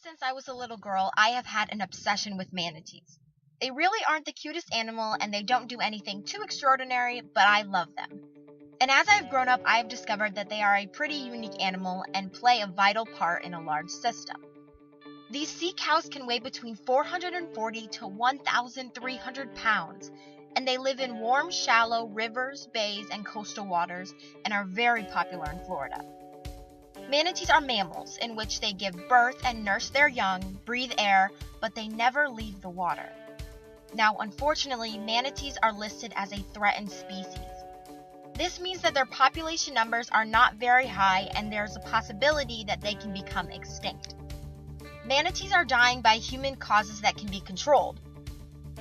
since I was a little girl, I have had an obsession with manatees. They really aren't the cutest animal and they don't do anything too extraordinary, but I love them. And as I've grown up, I have discovered that they are a pretty unique animal and play a vital part in a large system. These sea cows can weigh between 440 to 1,300 pounds, and they live in warm, shallow rivers, bays, and coastal waters and are very popular in Florida. Manatees are mammals in which they give birth and nurse their young, breathe air, but they never leave the water. Now, unfortunately, manatees are listed as a threatened species. This means that their population numbers are not very high and there's a possibility that they can become extinct. Manatees are dying by human causes that can be controlled.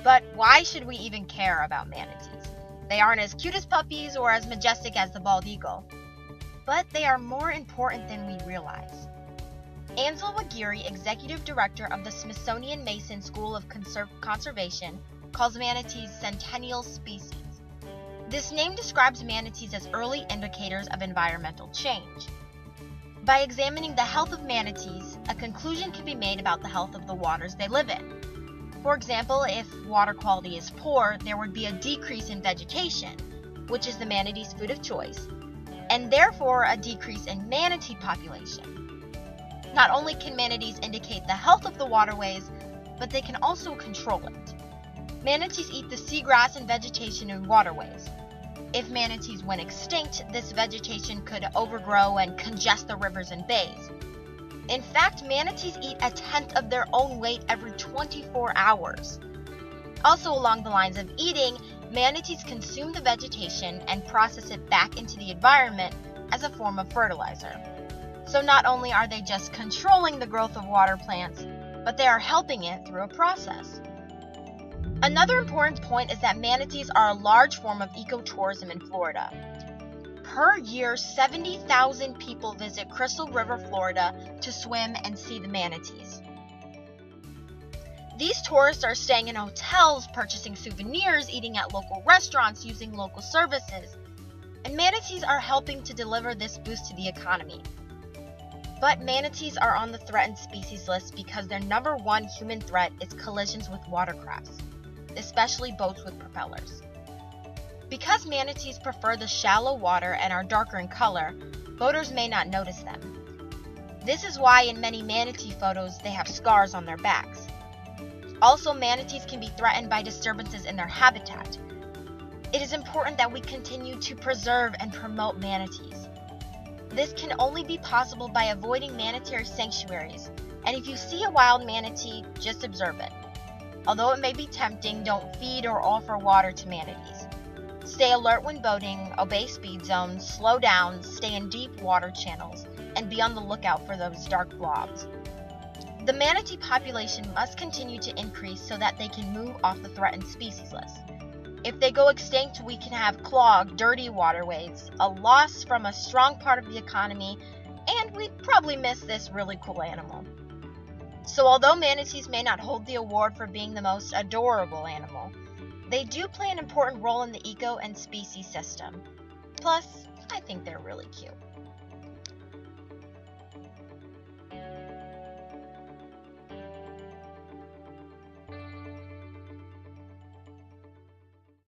But why should we even care about manatees? They aren't as cute as puppies or as majestic as the bald eagle. But they are more important than we realize. Ansel Wagiri, Executive Director of the Smithsonian Mason School of Conservation, calls manatees centennial species. This name describes manatees as early indicators of environmental change. By examining the health of manatees, a conclusion can be made about the health of the waters they live in. For example, if water quality is poor, there would be a decrease in vegetation, which is the manatee's food of choice, and therefore a decrease in manatee population. Not only can manatees indicate the health of the waterways, but they can also control it. Manatees eat the seagrass and vegetation in waterways. If manatees went extinct, this vegetation could overgrow and congest the rivers and bays. In fact, manatees eat a tenth of their own weight every 24 hours. Also along the lines of eating, manatees consume the vegetation and process it back into the environment as a form of fertilizer. So not only are they just controlling the growth of water plants, but they are helping it through a process. Another important point is that manatees are a large form of ecotourism in Florida. Per year, 70,000 people visit Crystal River, Florida to swim and see the manatees. These tourists are staying in hotels, purchasing souvenirs, eating at local restaurants, using local services, and manatees are helping to deliver this boost to the economy. But manatees are on the threatened species list because their number one human threat is collisions with watercrafts, especially boats with propellers. Because manatees prefer the shallow water and are darker in color, boaters may not notice them. This is why in many manatee photos they have scars on their backs. Also, manatees can be threatened by disturbances in their habitat. It is important that we continue to preserve and promote manatees. This can only be possible by avoiding manatee sanctuaries, and if you see a wild manatee, just observe it. Although it may be tempting, don't feed or offer water to manatees. Stay alert when boating, obey speed zones, slow down, stay in deep water channels, and be on the lookout for those dark blobs. The manatee population must continue to increase so that they can move off the threatened species list. If they go extinct, we can have clogged, dirty waterways, a loss from a strong part of the economy, and we'd probably miss this really cool animal. So although manatees may not hold the award for being the most adorable animal, they do play an important role in the eco and species system. Plus, I think they're really cute.